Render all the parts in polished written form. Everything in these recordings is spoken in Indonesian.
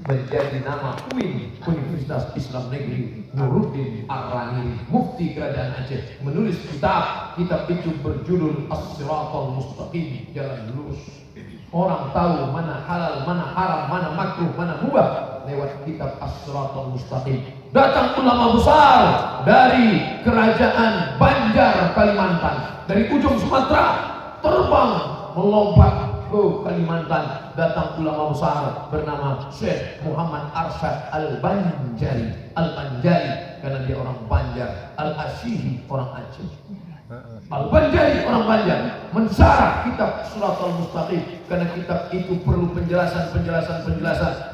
menjadi nama UIN, Universitas Islam Negeri Nuruddin Ar-Raniri, Mufti Kerajaan Aceh, menulis kitab itu berjudul As-Siratal Mustaqim, jalan lurus. Orang tahu mana halal, mana haram, mana makruh, mana mubah lewat kitab As-Siratal Mustaqim. Datang ulama besar dari kerajaan Banjar Kalimantan, dari ujung Sumatera terbang melompat ke Kalimantan. Datang ulama besar bernama Syekh Muhammad Arsyad Al-Banjari. Al-Banjari karena dia orang Banjar, Al-Ashihi orang Aceh. Al-Banjari orang Banjar mensarah kitab Siratal Mustaqim karena kitab itu perlu penjelasan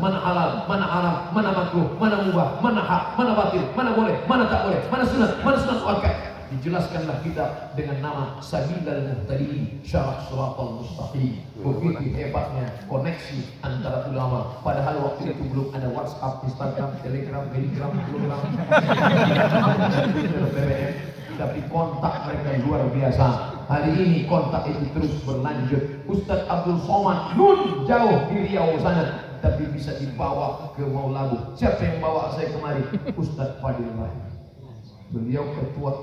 mana halal, mana haram, mana makruh, mana mubah, mana hak, mana batil, mana boleh, mana tak boleh, mana sunat muakkad. Dijelaskanlah kitab dengan nama Sabilal Muhtadin, Syarah Siratal Mustaqim. Begitu hebatnya koneksi antara ulama, padahal waktu itu belum ada WhatsApp, Instagram, Telegram, Telegram, BBM, tapi kontak mereka luar biasa. Hari ini kontak itu terus berlanjut. Ustadz Abdul Somad nun jauh di Riau sana, tapi bisa dibawa ke Maulabu. Siapa yang bawa saya kemari? Ustadz Fadil Rahim. Beliau ketua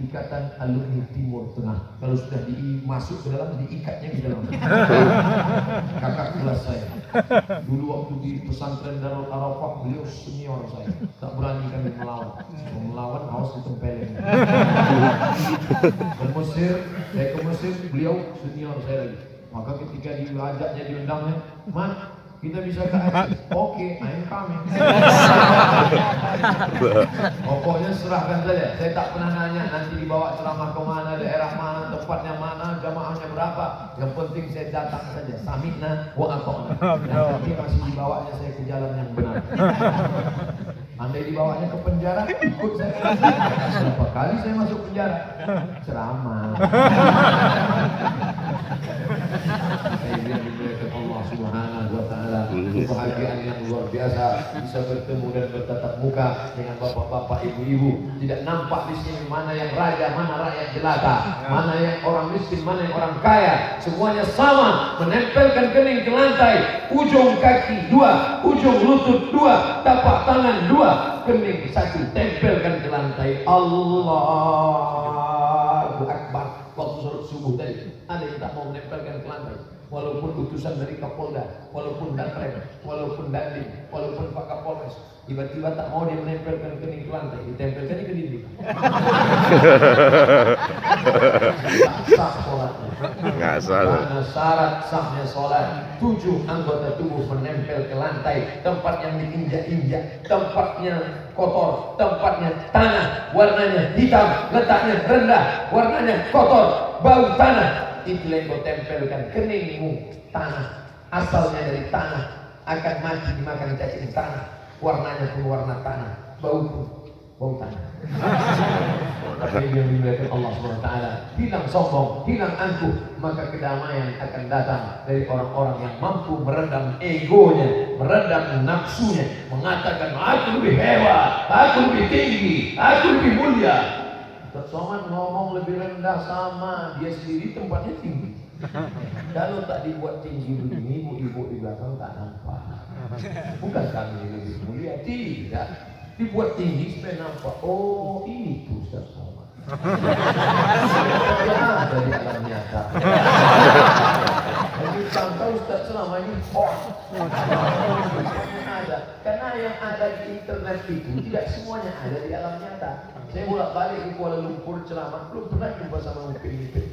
ikatan alumni Timur Tengah. Kalau sudah masuk ke dalam, diikatnya di dalam. Kakak kelas saya. Dulu waktu di pesantren Darul Arafah, beliau senior saya. Tak berani kami melawan. Melawan harus ditempelin. Saya ke Mesir, beliau senior saya lagi. Maka ketika diajaknya, diundangnya, "Man, kita bisa ke Aceh." "Oke, I'm coming." Pokoknya serahkan saja. Saya tak pernah nanya nanti dibawa ceramah ke mana, daerah mana, tempatnya mana, jamaahnya berapa. Yang penting saya datang saja. Samikna wa ata'na. Yang penting masih dibawanya saya ke jalan yang benar. Andai dibawanya ke penjara, ikut saya. Berapa kali saya masuk penjara? Ceramah. Saya bilang dimuliakan Allah Subhanahu wa Ta'ala. Kebahagiaan yang luar biasa bisa bertemu dan bertatap muka dengan bapak-bapak, ibu-ibu. Tidak nampak di sini mana yang raja, mana rakyat jelata, mana yang orang miskin, mana yang orang kaya. Semuanya sama, menempelkan kening ke lantai, ujung kaki dua, ujung lutut dua, tapak tangan dua, kening satu, tempelkan ke lantai. Allahu Akbar. Waktu sholat subuh tadi, ada yang tak mau menempelkan ke lantai. Walaupun utusan dari Kapolda, walaupun Danrem, walaupun Dandim, walaupun Pak Kapolres, tiba-tiba tak mau dia menempelkan kening ke lantai, ditempelkannya ke dinding. Sah sholatnya. Nggak sah. Karena syarat sahnya sholat 7 anggota tubuh menempel ke lantai, tempat yang diinjak-injak, tempatnya kotor, tempatnya tanah, warnanya hitam, letaknya rendah, warnanya kotor, bau tanah. Itu yang kau tempelkan keningmu, tanah asalnya dari tanah, akan mati dimakan cacing tanah, warnanya pun warna tanah, bau pun bau tanah. Tapi yang dimuliakan Allah SWT, hilang sombong, hilang angkuh, maka kedamaian akan datang dari orang-orang yang mampu meredam egonya, meredam nafsunya, mengatakan aku lebih hebat, aku lebih tinggi, aku lebih mulia. Ustaz Somad ngomong lebih rendah, sama dia sendiri tempatnya tinggi. Kalau tak dibuat tinggi begini, ibu-ibu di belakang tak nampak. Bukan kami lebih mulia, tidak. Dibuat tinggi supaya nampak. Oh, ini tuh Ustaz Somad. Ada di alam nyata. Jadi sangka Ustaz selama ini ada. Karena yang ada di internet itu tidak semuanya ada di alam nyata. Saya bolak balik ke Kuala Lumpur ceramah, belum pernah jumpa sama Upin Ipin.